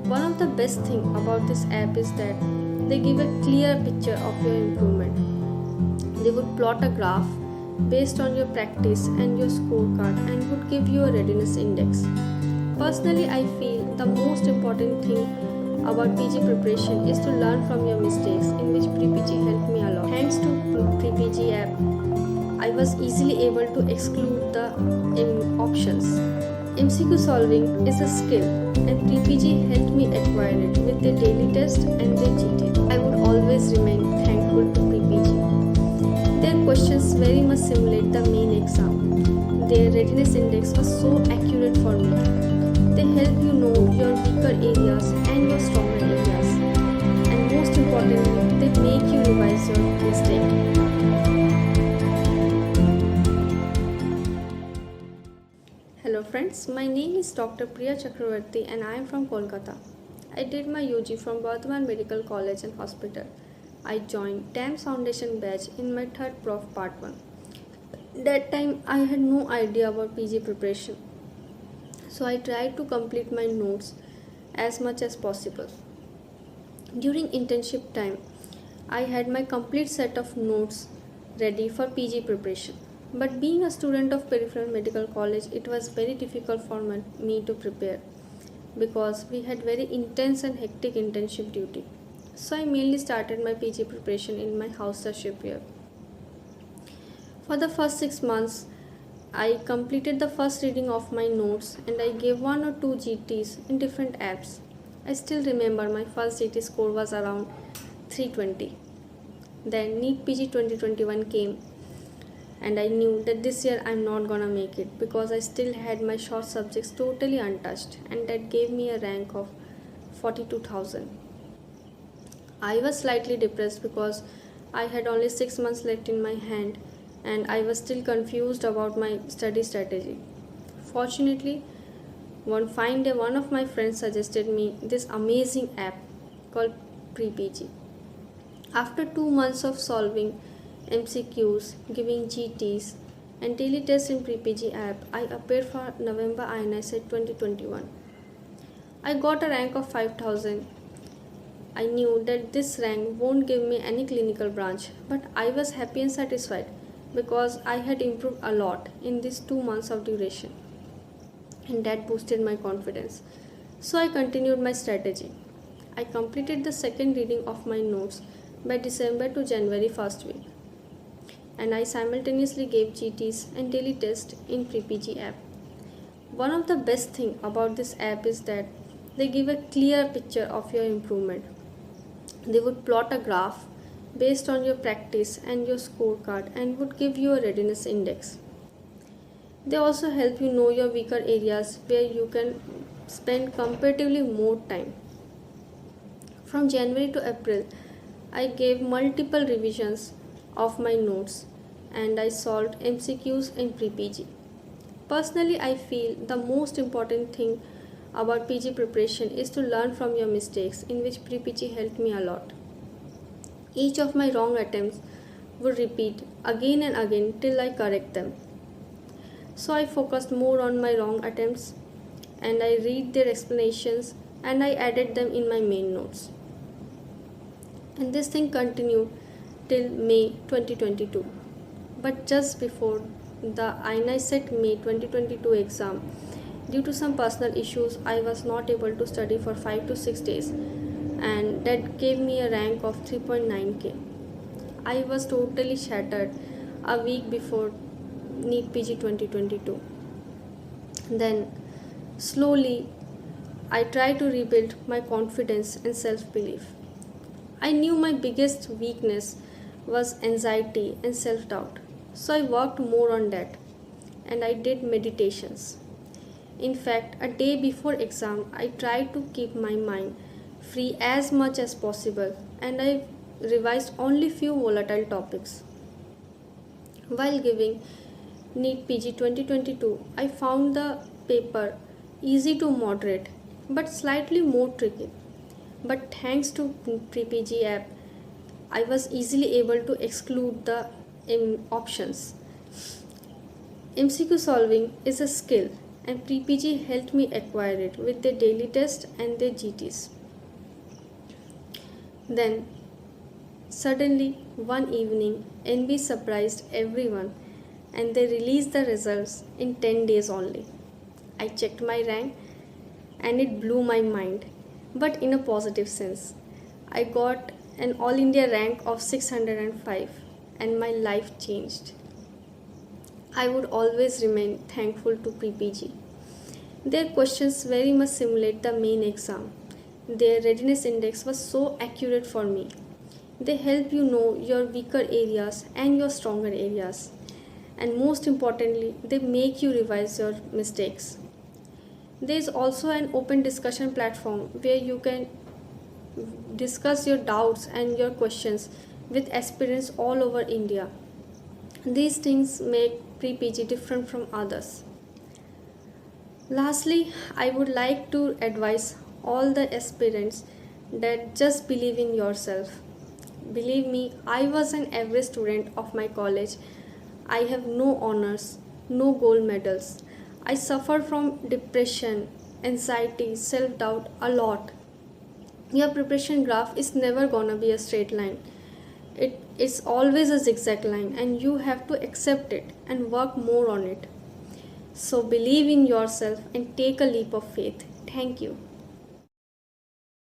One of the best thing about this app is that they give a clear picture of your improvement. They would plot a graph based on your practice and your scorecard and would give you a readiness index. Personally, I feel the most important thing about PG preparation is to learn from your mistakes, in which pre-PG helped me a lot. Thanks to pre-PG app, I was easily able to exclude the options. MCQ solving is a skill, and pre-PG helped me acquire it with the daily test and the GT. I would always remain thankful to pre-PG. Their questions very much simulate the main exam. Their readiness index was so accurate for me. They help you know your weaker areas and your stronger areas. And most importantly, they make you revise your mistake. Hello friends, my name is Dr. Priya Chakraborty and I am from Kolkata. I did my UG from Bardhaman Medical College and Hospital. I joined TAMS Foundation batch in my third Prof Part 1. That time I had no idea about PG preparation. So I tried to complete my notes as much as possible. During internship time, I had my complete set of notes ready for PG preparation. But being a student of Peripheral Medical College, it was very difficult for me to prepare because we had very intense and hectic internship duty. So I mainly started my PG preparation in my housership year. For the first 6 months, I completed the first reading of my notes and I gave 1 or 2 GTs in different apps. I still remember my first GT score was around 320. Then NEET PG 2021 came and I knew that this year I'm not gonna make it because I still had my short subjects totally untouched, and that gave me a rank of 42,000. I was slightly depressed because I had only 6 months left in my hand and I was still confused about my study strategy. Fortunately, one fine day one of my friends suggested me this amazing app called Pre-PG. After 2 months of solving MCQs, giving GTs and daily tests in Pre-PG app, I appeared for November INICET 2021. I got a rank of 5000. I knew that this rank won't give me any clinical branch, but I was happy and satisfied because I had improved a lot in these 2 months of duration, and that boosted my confidence. So I continued my strategy. I completed the second reading of my notes by December to January first week, and I simultaneously gave GTs and daily tests in Pre-PG app. One of the best thing about this app is that they give a clear picture of your improvement. They would plot a graph based on your practice and your scorecard and would give you a readiness index. They also help you know your weaker areas where you can spend comparatively more time. From January to April, I gave multiple revisions of my notes and I solved MCQs in Pre-PG. Personally, I feel the most important thing about PG preparation is to learn from your mistakes, in which Pre-PG helped me a lot. Each of my wrong attempts would repeat again and again till I correct them. So I focused more on my wrong attempts and I read their explanations and I added them in my main notes. And this thing continued till May 2022. But just before the INICET May 2022 exam, due to some personal issues, I was not able to study for 5 to 6 days, and that gave me a rank of 3.9k. I was totally shattered a week before NEET PG 2022. Then, slowly, I tried to rebuild my confidence and self-belief. I knew my biggest weakness was anxiety and self-doubt. So I worked more on that and I did meditations. In fact, a day before exam, I tried to keep my mind free as much as possible and I revised only few volatile topics. While giving NEET PG 2022, I found the paper easy to moderate but slightly more tricky. But thanks to Pre-PG app, I was easily able to exclude the options. MCQ solving is a skill, and Pre-PG helped me acquire it with their daily test and their GTs. Then, suddenly, one evening, NB surprised everyone and they released the results in 10 days only. I checked my rank and it blew my mind, but in a positive sense. I got an All India rank of 605 and my life changed. I would always remain thankful to Pre-PG. Their questions very much simulate the main exam. Their readiness index was so accurate for me. They help you know your weaker areas and your stronger areas. And most importantly, they make you revise your mistakes. There is also an open discussion platform where you can discuss your doubts and your questions with aspirants all over India. These things make Pre-PG different from others. Lastly, I would like to advise all the aspirants that just believe in yourself. Believe me, I was an average student of my college. I have no honors, no gold medals. I suffer from depression, anxiety, self-doubt a lot. Your preparation graph is never gonna be a straight line. It's always a zigzag line and you have to accept it and work more on it. So believe in yourself and take a leap of faith. Thank you.